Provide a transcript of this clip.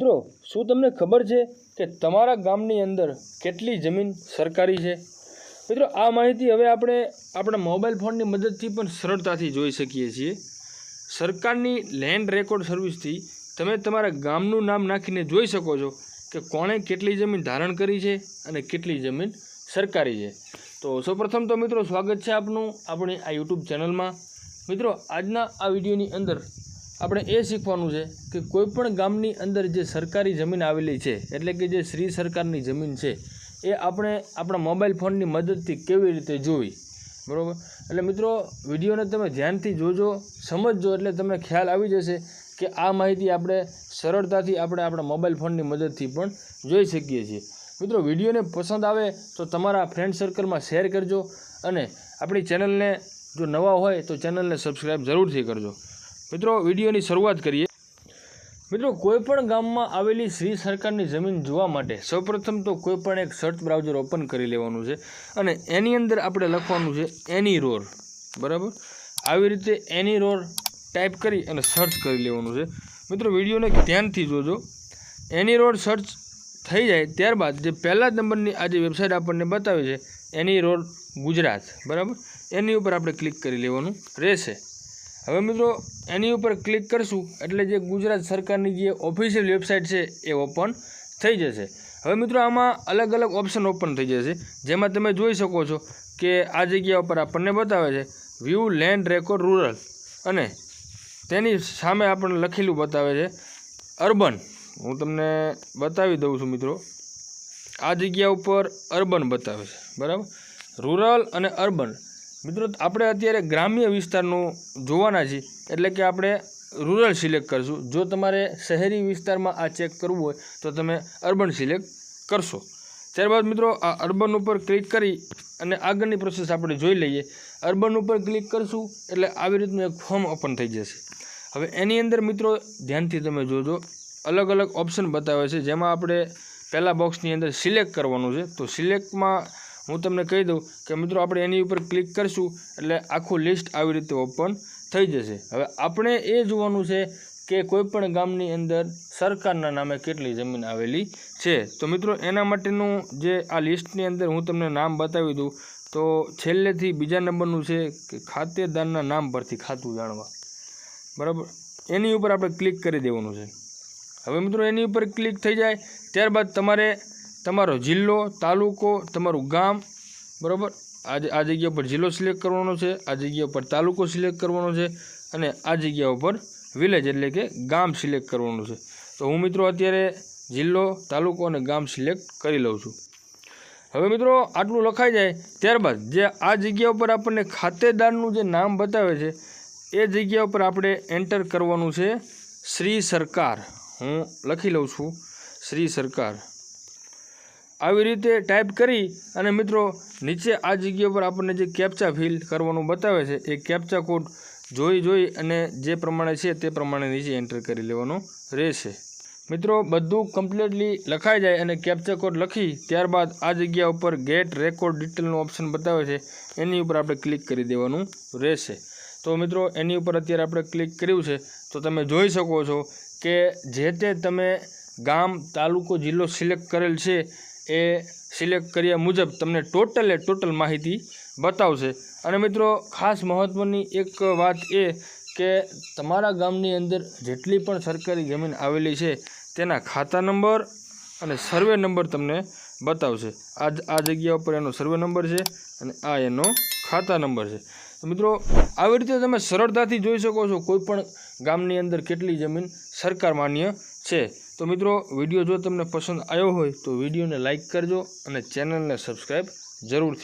મિત્રો, શું તમને ખબર છે કે તમારા ગામની અંદર કેટલી જમીન સરકારી છે? મિત્રો, આ માહિતી હવે આપણે આપણા મોબાઈલ ફોનની મદદથી પણ સરળતાથી જોઈ શકીએ છીએ. સરકારની લેન્ડ રેકોર્ડ સર્વિસથી તમે તમારા ગામનું નામ નાખીને જોઈ શકો છો કે કોણે કેટલી જમીન ધારણ કરી છે અને કેટલી જમીન સરકારી છે. તો સૌપ્રથમ તો મિત્રો સ્વાગત છે આપનું આપણી આ યુટ્યુબ ચેનલમાં. મિત્રો, આજના આ વિડીયોની અંદર આપણે એ શીખવાનું છે કે કોઈપણ ગામની અંદર જે સરકારી જમીન આવેલી છે, એટલે કે જે શ્રી સરકારની જમીન છે, એ આપણે આપણા મોબાઈલ ફોનની મદદથી કેવી રીતે જોવી, બરાબર? એટલે મિત્રો, વિડીયોને તમે ધ્યાનથી જોજો, સમજજો, એટલે તમને ખ્યાલ આવી જશે કે આ માહિતી આપણે સરળતાથી આપણા મોબાઈલ ફોનની મદદથી પણ જોઈ શકીએ છીએ. મિત્રો, વિડીયોને પસંદ આવે તો તમારા ફ્રેન્ડ સર્કલમાં શેર કરજો અને આપણી ચેનલને જો નવા હોય તો ચેનલને સબસ્ક્રાઈબ જરૂરથી કરજો. મિત્રો, વિડીયોની શરૂઆત કરીએ. મિત્રો, કોઈપણ ગામમાં આવેલી શ્રી સરકારની જમીન જોવા માટે સૌપ્રથમ તો કોઈપણ એક સર્ચ બ્રાઉઝર ઓપન કરી લેવાનું છે અને એની અંદર આપણે લખવાનું છે એનીરોર, બરાબર? આવી રીતે એનીરોર ટાઈપ કરી અને સર્ચ કરી લેવાનું છે. મિત્રો, વિડીયોને ધ્યાનથી જોજો. એનીરોર સર્ચ થઈ જાય ત્યારબાદ જે પહેલા નંબરની આ જે વેબસાઇટ આપણને બતાવે છે એનીરોર ગુજરાત, બરાબર? એની ઉપર આપણે ક્લિક કરી લેવાનું રહેશે. હવે મિત્રો, એની ઉપર ક્લિક કરશું એટલે જે ગુજરાત સરકારની જે ઓફિશિયલ વેબસાઇટ છે એ ઓપન થઈ જશે. હવે મિત્રો, આમાં અલગ અલગ ઓપ્શન ઓપન થઈ જશે, જેમાં તમે જોઈ શકો છો કે આ જગ્યા ઉપર આપણને બતાવે છે વ્યૂ લેન્ડ રેકોર્ડ રૂરલ અને તેની સામે આપણને લખેલું બતાવે છે અર્બન. હું તમને બતાવી દઉં છું મિત્રો. આ જગ્યા ઉપર અર્બન બતાવે છે, બરાબર? રૂરલ અને અર્બન. મિત્રો, આપણે અત્યારે ગ્રામ્ય વિસ્તારનું જોવાના છીએ, એટલે કે આપણે રૂરલ સિલેક્ટ કરશું. જો તમારે શહેરી વિસ્તારમાં આ ચેક કરવું હોય તો તમે અર્બન સિલેક્ટ કરશો. ત્યારબાદ મિત્રો, આ અર્બન ઉપર ક્લિક કરી અને આગળની પ્રોસેસ આપણે જોઈ લઈએ. અર્બન ઉપર ક્લિક કરશું એટલે આવી રીતનું એક ફોર્મ ઓપન થઈ જશે. હવે એની અંદર મિત્રો ધ્યાનથી તમે જોજો, અલગ અલગ ઓપ્શન બતાવે છે, જેમાં આપણે પહેલા બોક્સની અંદર સિલેક્ટ કરવાનું છે. તો સિલેક્ટમાં હું તમને કહી દઉં કે મિત્રો, આપણે એની ઉપર ક્લિક કરશું એટલે આખું લિસ્ટ આવી રીતે ઓપન થઈ જશે. હવે આપણે એ જોવાનું છે કે કોઈપણ ગામની અંદર સરકારના નામે કેટલી જમીન આવેલી છે. તો મિત્રો, એના માટેનું જે આ લિસ્ટની અંદર હું તમને નામ બતાવી દઉં તો છેલ્લેથી બીજા નંબરનું છે કે ખાતેદારના નામ પરથી ખાતું જાણવા, બરાબર? એની ઉપર આપણે ક્લિક કરી દેવાનું છે. હવે મિત્રો, એની ઉપર ક્લિક થઈ જાય ત્યારબાદ તમારે તમારો જિલ્લો, તાલુકો, તમારું ગામ, બરાબર? આ જગ્યા ઉપર જિલ્લો સિલેક્ટ કરવાનો છે, આ જગ્યા ઉપર તાલુકો સિલેક્ટ કરવાનો છે અને આ જગ્યા ઉપર વિલેજ એટલે કે ગામ સિલેક્ટ કરવાનું છે. તો હું મિત્રો અત્યારે જિલ્લો, તાલુકો અને ગામ સિલેક્ટ કરી લઉં છું. હવે મિત્રો, આટલું લખાઈ જાય ત્યારબાદ જે આ જગ્યા ઉપર આપણને ખાતેદારનું જે નામ બતાવે છે એ જગ્યા ઉપર આપણે એન્ટર કરવાનું છે શ્રી સરકાર. હું લખી લઉં છું શ્રી સરકાર. આવી રીતે ટાઈપ કરી અને મિત્રો નીચે આ જગ્યા ઉપર આપણને જે કેપ્ચા ફિલ કરવાનું બતાવે છે એ કેપ્ચા કોડ જોઈ અને જે પ્રમાણે છે તે પ્રમાણે નીચે એન્ટર કરી લેવાનો રહેશે. મિત્રો, બધું કમ્પ્લીટલી લખાઈ જાય અને કેપ્ચા કોડ લખી ત્યારબાદ આ જગ્યા ઉપર ગેટ રેકોર્ડ ડિટેલનું ઓપ્શન બતાવે છે એની ઉપર આપણે ક્લિક કરી દેવાનું રહેશે. તો મિત્રો, એની ઉપર અત્યારે આપણે ક્લિક કર્યું છે તો તમે જોઈ શકો છો કે જે તે તમે ગામ, તાલુકો, જિલ્લો સિલેક્ટ કરેલ છે એ સિલેક્ટ કર્યા મુજબ તમને ટોટલ માહિતી બતાવશે. અને મિત્રો, ખાસ મહત્ત્વની એક વાત એ કે તમારા ગામની અંદર જેટલી પણ સરકારી જમીન આવેલી છે તેના ખાતા નંબર અને સર્વે નંબર તમને બતાવશે. આ જગ્યા ઉપર એનો સર્વે નંબર છે અને આ એનો ખાતા નંબર છે. તો મિત્રો, આવી રીતે તમે સરળતાથી જોઈ શકો છો કોઈપણ ગામની અંદર કેટલી જમીન સરકાર માન્ય છે. તો મિત્રો, વિડીયો જો તમને પસંદ આવ્યો હોય તો વિડીયોને લાઇક કરજો અને ચેનલને સબસ્ક્રાઈબ જરૂરથી